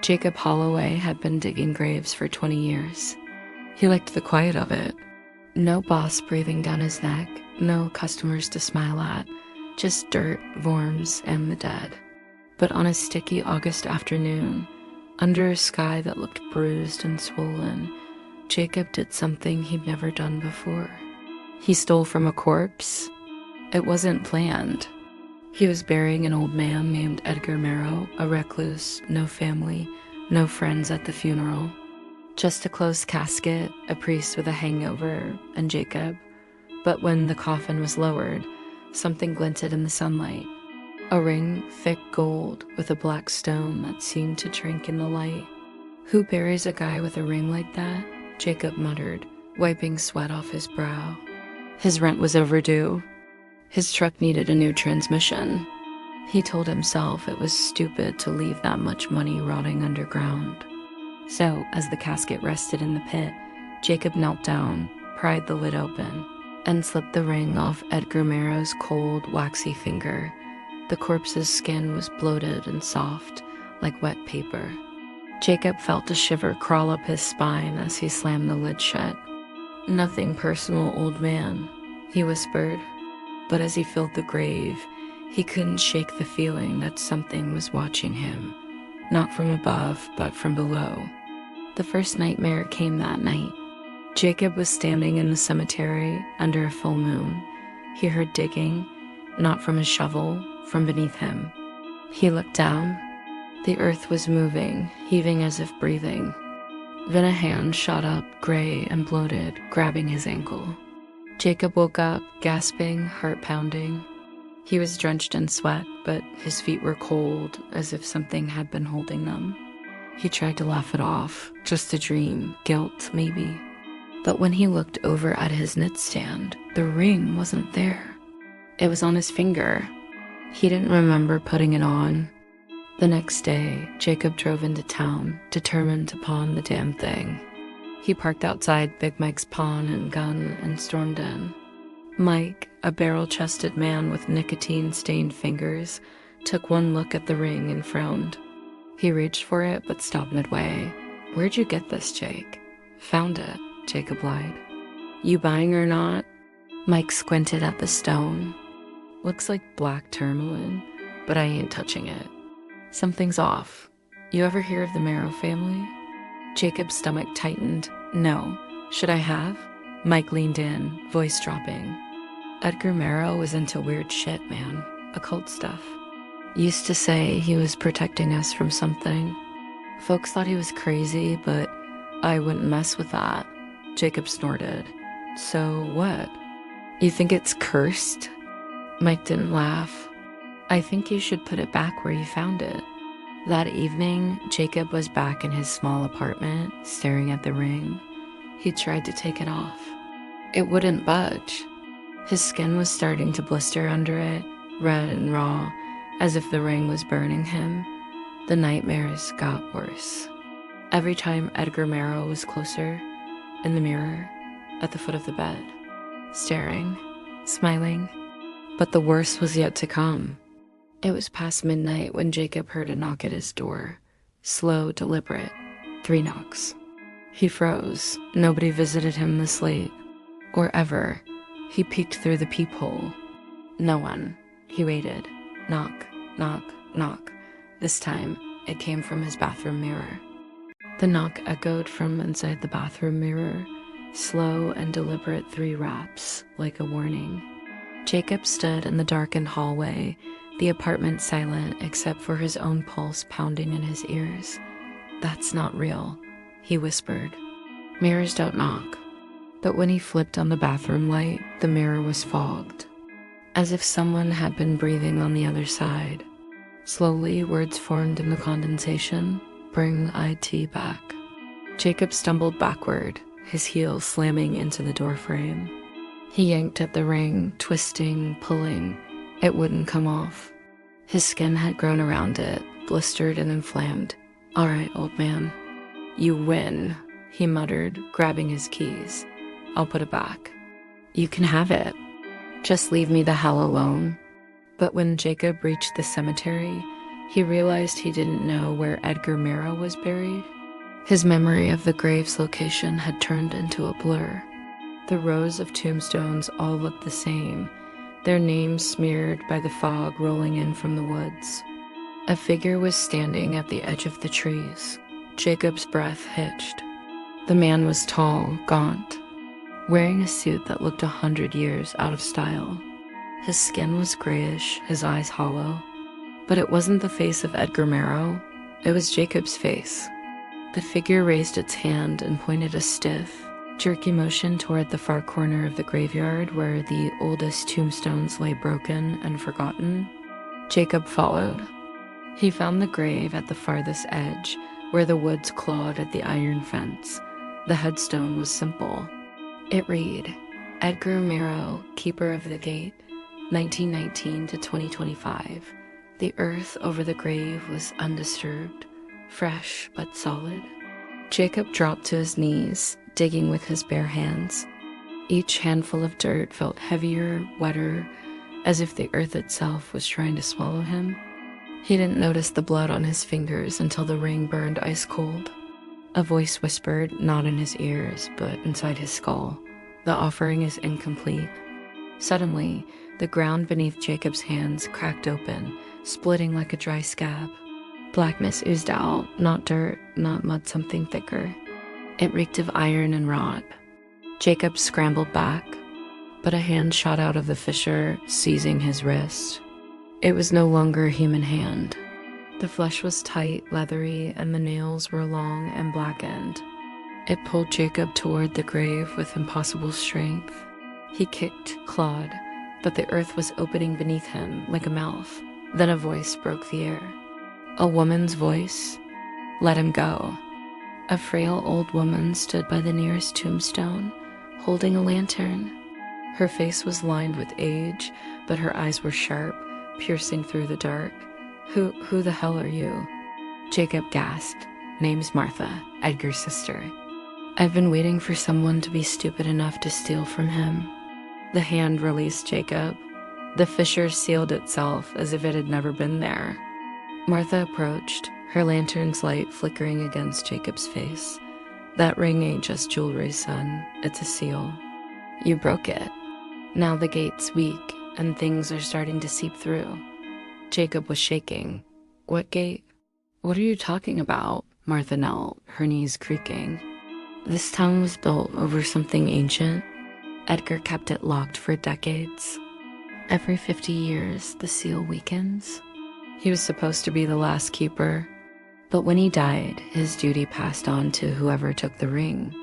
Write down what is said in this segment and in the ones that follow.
Jacob Holloway had been digging graves for 20 years. He liked the quiet of it. No boss breathing down his neck, no customers to smile at, just dirt, worms, and the dead. But on a sticky August afternoon, under a sky that looked bruised and swollen, Jacob did something he'd never done before. He stole from a corpse. It wasn't planned. He was burying an old man named Edgar Marrow, a recluse, no family, no friends at the funeral. Just a closed casket, a priest with a hangover, and Jacob. But when the coffin was lowered, something glinted in the sunlight. A ring, thick gold, with a black stone that seemed to drink in the light. "Who buries a guy with a ring like that?" Jacob muttered, wiping sweat off his brow. His rent was overdue. His truck needed a new transmission. He told himself it was stupid to leave that much money rotting underground. So, as the casket rested in the pit, Jacob knelt down, pried the lid open, and slipped the ring off Edgar Marrow's cold, waxy finger. The corpse's skin was bloated and soft, like wet paper. Jacob felt a shiver crawl up his spine as he slammed the lid shut. "Nothing personal, old man," he whispered. But as he filled the grave, he couldn't shake the feeling that something was watching him. Not from above, but from below. The first nightmare came that night. Jacob was standing in the cemetery under a full moon. He heard digging, not from a shovel, from beneath him. He looked down. The earth was moving, heaving as if breathing. Then a hand shot up, gray and bloated, grabbing his ankle. Jacob woke up, gasping, heart pounding. He was drenched in sweat, but his feet were cold, as if something had been holding them. He tried to laugh it off, just a dream, guilt, maybe. But when he looked over at his knitstand, the ring wasn't there. It was on his finger. He didn't remember putting it on. The next day, Jacob drove into town, determined to pawn the damn thing. He parked outside Big Mike's pawn and gun and stormed in. Mike, a barrel-chested man with nicotine-stained fingers, took one look at the ring and frowned. He reached for it but stopped midway. "Where'd you get this, Jake?" "Found it," Jacob lied. "You buying or not?" Mike squinted at the stone. "Looks like black tourmaline, but I ain't touching it. Something's off. You ever hear of the Marrow family?" Jacob's stomach tightened. "No. Should I have?" Mike leaned in, voice dropping. "Edgar Marrow was into weird shit, man. Occult stuff. Used to say he was protecting us from something. Folks thought he was crazy, but I wouldn't mess with that." Jacob snorted. "So what? You think it's cursed?" Mike didn't laugh. "I think you should put it back where you found it." That evening, Jacob was back in his small apartment, staring at the ring. He tried to take it off. It wouldn't budge. His skin was starting to blister under it, red and raw, as if the ring was burning him. The nightmares got worse. Every time Edgar Marrow was closer, in the mirror, at the foot of the bed, staring, smiling. But the worst was yet to come. It was past midnight when Jacob heard a knock at his door. Slow, deliberate. 3 knocks. He froze. Nobody visited him this late. Or ever. He peeked through the peephole. No one. He waited. Knock, knock, knock. This time, it came from his bathroom mirror. The knock echoed from inside the bathroom mirror. Slow and deliberate 3 raps, like a warning. Jacob stood in the darkened hallway, the apartment silent except for his own pulse pounding in his ears. "That's not real," he whispered. Mirrors don't knock. But when he flipped on the bathroom light, the mirror was fogged, as if someone had been breathing on the other side. Slowly, words formed in the condensation. "Bring IT back." Jacob stumbled backward, his heels slamming into the doorframe. He yanked at the ring, twisting, pulling. It wouldn't come off. His skin had grown around it, blistered and inflamed. "All right, old man." "You win," he muttered, grabbing his keys. "I'll put it back." "You can have it. Just leave me the hell alone." But when Jacob reached the cemetery, He realized he didn't know where Edgar Mero was buried. His memory of the grave's location had turned into a blur. The rows of tombstones all looked the same, their names smeared by the fog rolling in from the woods. A figure was standing at the edge of the trees. Jacob's breath hitched. The man was tall, gaunt, wearing a suit that looked 100 years out of style. His skin was grayish, his eyes hollow. But it wasn't the face of Edgar Mero, it was Jacob's face. The figure raised its hand and pointed a stiff, jerky motion toward the far corner of the graveyard where the oldest tombstones lay broken and forgotten. Jacob followed. He found the grave at the farthest edge, where the woods clawed at the iron fence. The headstone was simple. It read, Edgar Mero, Keeper of the Gate, 1919 to 2025. The earth over the grave was undisturbed, fresh but solid. Jacob dropped to his knees, digging with his bare hands. Each handful of dirt felt heavier, wetter, as if the earth itself was trying to swallow him. He didn't notice the blood on his fingers until the ring burned ice cold. A voice whispered, not in his ears, but inside his skull, the offering is incomplete. Suddenly, the ground beneath Jacob's hands cracked open, splitting like a dry scab. Blackness oozed out, not dirt, not mud, something thicker. It reeked of iron and rot. Jacob scrambled back, but a hand shot out of the fissure, seizing his wrist. It was no longer a human hand. The flesh was tight, leathery, and the nails were long and blackened. It pulled Jacob toward the grave with impossible strength. He kicked, clawed, but the earth was opening beneath him like a mouth. Then a voice broke the air. A woman's voice. Let him go. A frail old woman stood by the nearest tombstone, holding a lantern. Her face was lined with age, but her eyes were sharp, piercing through the dark. Who the hell are you? Jacob gasped. Name's Martha, Edgar's sister. I've been waiting for someone to be stupid enough to steal from him. The hand released Jacob. The fissure sealed itself as if it had never been there. Martha approached, her lantern's light flickering against Jacob's face. That ring ain't just jewelry, son. It's a seal. You broke it. Now the gate's weak, and things are starting to seep through. Jacob was shaking. What gate? What are you talking about? Martha knelt, her knees creaking. This town was built over something ancient. Edgar kept it locked for decades. Every 50 years, the seal weakens. He was supposed to be the last keeper, but when he died, his duty passed on to whoever took the ring.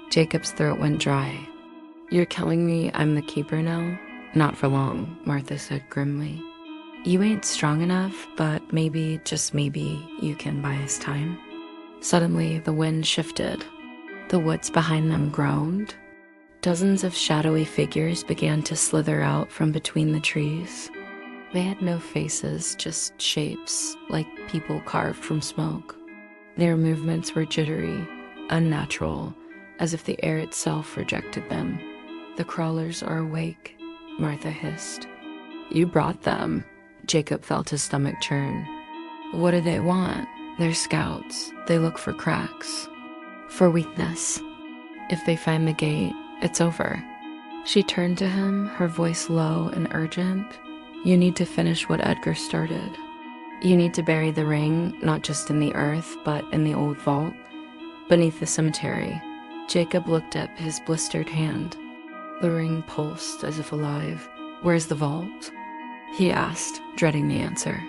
Jacob's throat went dry. You're telling me I'm the keeper now? Not for long, Martha said grimly. You ain't strong enough, but maybe, just maybe, you can buy us time. Suddenly, the wind shifted. The woods behind them groaned. Dozens of shadowy figures began to slither out from between the trees. They had no faces, just shapes, like people carved from smoke. Their movements were jittery, unnatural, as if the air itself rejected them. The crawlers are awake, Martha hissed. You brought them. Jacob felt his stomach churn. What do they want? They're scouts. They look for cracks. For weakness. If they find the gate, it's over. She turned to him, her voice low and urgent. You need to finish what Edgar started. You need to bury the ring, not just in the earth, but in the old vault, beneath the cemetery. Jacob looked up his blistered hand. The ring pulsed as if alive. Where's the vault? He asked, dreading the answer.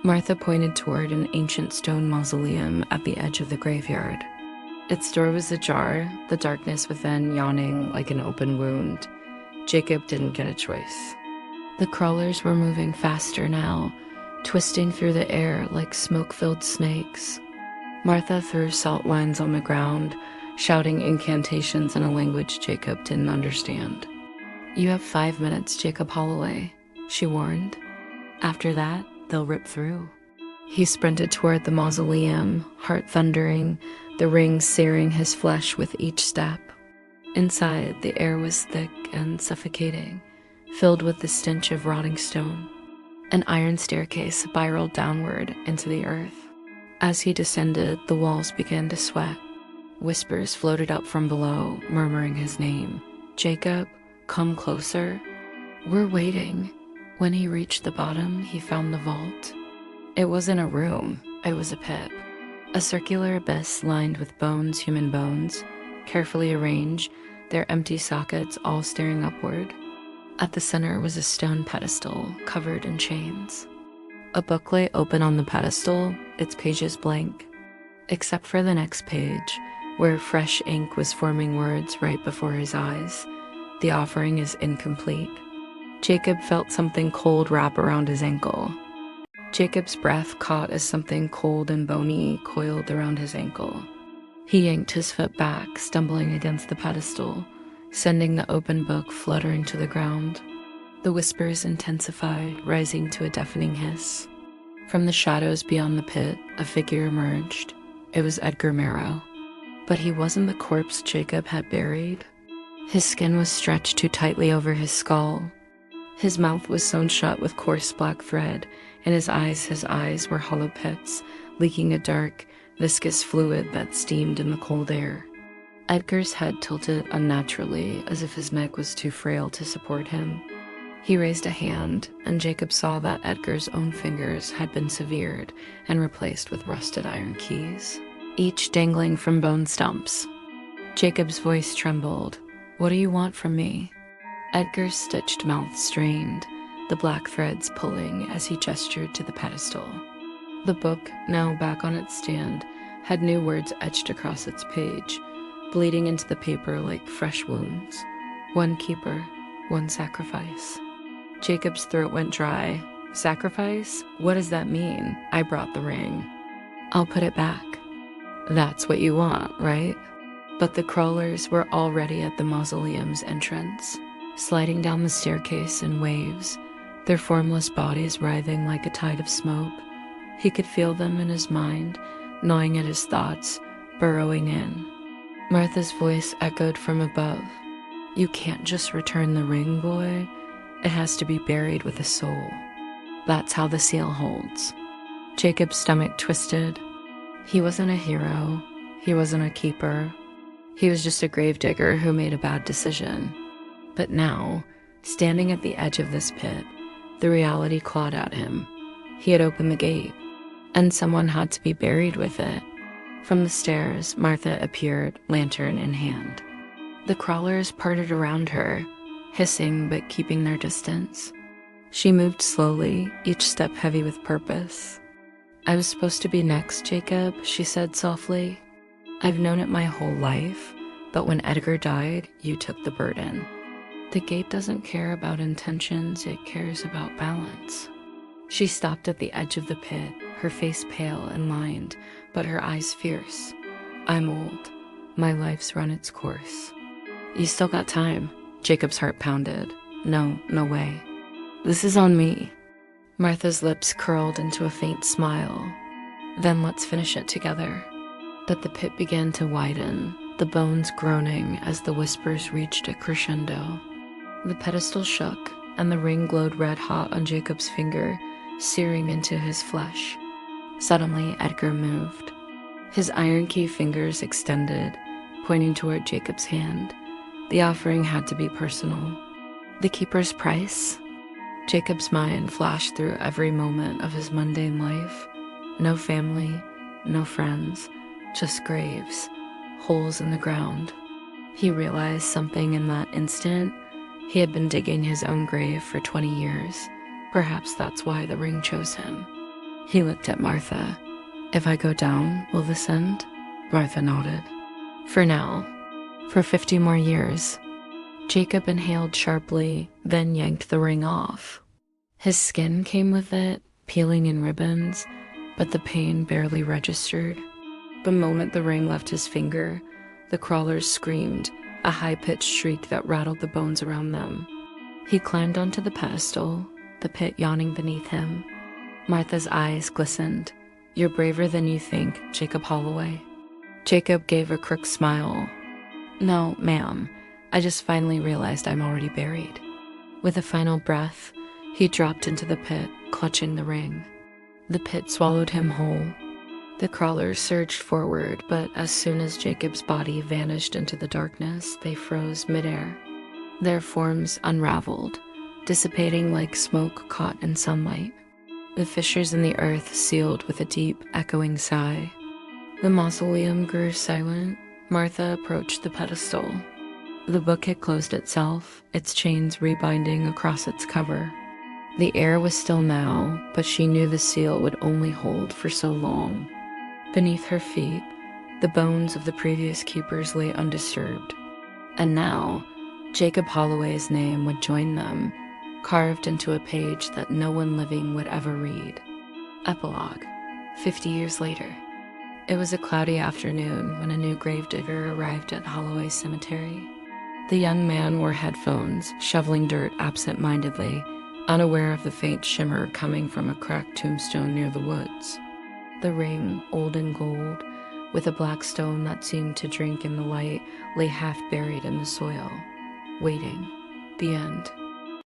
Martha pointed toward an ancient stone mausoleum at the edge of the graveyard. Its door was ajar, the darkness within yawning like an open wound. Jacob didn't get a choice. The crawlers were moving faster now, twisting through the air like smoke-filled snakes. Martha threw salt lines on the ground, shouting incantations in a language Jacob didn't understand. You have 5 minutes, Jacob Holloway, she warned. After that, they'll rip through. He sprinted toward the mausoleum, heart thundering, the ring searing his flesh with each step. Inside, the air was thick and suffocating, filled with the stench of rotting stone. An iron staircase spiraled downward into the earth. As he descended, the walls began to sweat. Whispers floated up from below, murmuring his name. "Jacob, come closer." "We're waiting." When he reached the bottom, he found the vault. It wasn't a room, it was a pit. A circular abyss lined with bones, human bones, carefully arranged, their empty sockets all staring upward. At the center was a stone pedestal covered in chains. A book lay open on the pedestal, its pages blank, except for the next page, where fresh ink was forming words right before his eyes. "The offering is incomplete." Jacob felt something cold wrap around his ankle. Jacob's breath caught as something cold and bony coiled around his ankle. He yanked his foot back, stumbling against the pedestal, sending the open book fluttering to the ground. The whispers intensified, rising to a deafening hiss. From the shadows beyond the pit, a figure emerged. It was Edgar Marrow. But he wasn't the corpse Jacob had buried. His skin was stretched too tightly over his skull. His mouth was sewn shut with coarse black thread, and his eyes were hollow pits, leaking a dark, viscous fluid that steamed in the cold air. Edgar's head tilted unnaturally, as if his neck was too frail to support him. He raised a hand, and Jacob saw that Edgar's own fingers had been severed and replaced with rusted iron keys, each dangling from bone stumps. Jacob's voice trembled. "What do you want from me?" Edgar's stitched mouth strained, the black threads pulling as he gestured to the pedestal. The book, now back on its stand, had new words etched across its page, bleeding into the paper like fresh wounds. "One keeper, one sacrifice." Jacob's throat went dry. "Sacrifice? What does that mean?" "I brought the ring." "I'll put it back." "That's what you want, right?" But the crawlers were already at the mausoleum's entrance, sliding down the staircase in waves, their formless bodies writhing like a tide of smoke. He could feel them in his mind, gnawing at his thoughts, burrowing in. Martha's voice echoed from above. "You can't just return the ring, boy. It has to be buried with a soul. That's how the seal holds." Jacob's stomach twisted. He wasn't a hero. He wasn't a keeper. He was just a gravedigger who made a bad decision. But now, standing at the edge of this pit, the reality clawed at him. He had opened the gate, and someone had to be buried with it. From the stairs, Martha appeared, lantern in hand. The crawlers parted around her, hissing but keeping their distance. She moved slowly, each step heavy with purpose. "I was supposed to be next, Jacob," she said softly. "I've known it my whole life, but when Edgar died, you took the burden. The gate doesn't care about intentions, it cares about balance." She stopped at the edge of the pit, her face pale and lined, but her eyes fierce. "I'm old. My life's run its course." "You still got time." Jacob's heart pounded. No way. "This is on me." Martha's lips curled into a faint smile. "Then let's finish it together." But the pit began to widen, the bones groaning as the whispers reached a crescendo. The pedestal shook, and the ring glowed red-hot on Jacob's finger, searing into his flesh. Suddenly, Edgar moved. His iron key fingers extended, pointing toward Jacob's hand. The offering had to be personal. The keeper's price? Jacob's mind flashed through every moment of his mundane life. No family, no friends, just graves, holes in the ground. He realized something in that instant. He had been digging his own grave for 20 years. Perhaps that's why the ring chose him. He looked at Martha. "If I go down, will this end?" Martha nodded. "For now. For 50 more years." Jacob inhaled sharply, then yanked the ring off. His skin came with it, peeling in ribbons, but the pain barely registered. The moment the ring left his finger, the crawlers screamed, a high-pitched shriek that rattled the bones around them. He climbed onto the pedestal, the pit yawning beneath him. Martha's eyes glistened. "You're braver than you think, Jacob Holloway." Jacob gave a crooked smile. "No, ma'am. I just finally realized I'm already buried." With a final breath, He dropped into the pit, clutching the ring. The pit swallowed him whole. The crawlers surged forward, but as soon as Jacob's body vanished into the darkness, they froze midair. Their forms unraveled, dissipating like smoke caught in sunlight. The fissures in the earth sealed with a deep, echoing sigh. The mausoleum grew silent. Martha approached the pedestal. The book had closed itself, its chains rebinding across its cover. The air was still now, but she knew the seal would only hold for so long. Beneath her feet, the bones of the previous keepers lay undisturbed. And now, Jacob Holloway's name would join them, carved into a page that no one living would ever read. Epilogue, 50 years later. It was a cloudy afternoon when a new gravedigger arrived at Holloway Cemetery. The young man wore headphones, shoveling dirt absent-mindedly, unaware of the faint shimmer coming from a cracked tombstone near the woods. The ring, old and gold, with a black stone that seemed to drink in the light, lay half buried in the soil, waiting. The end.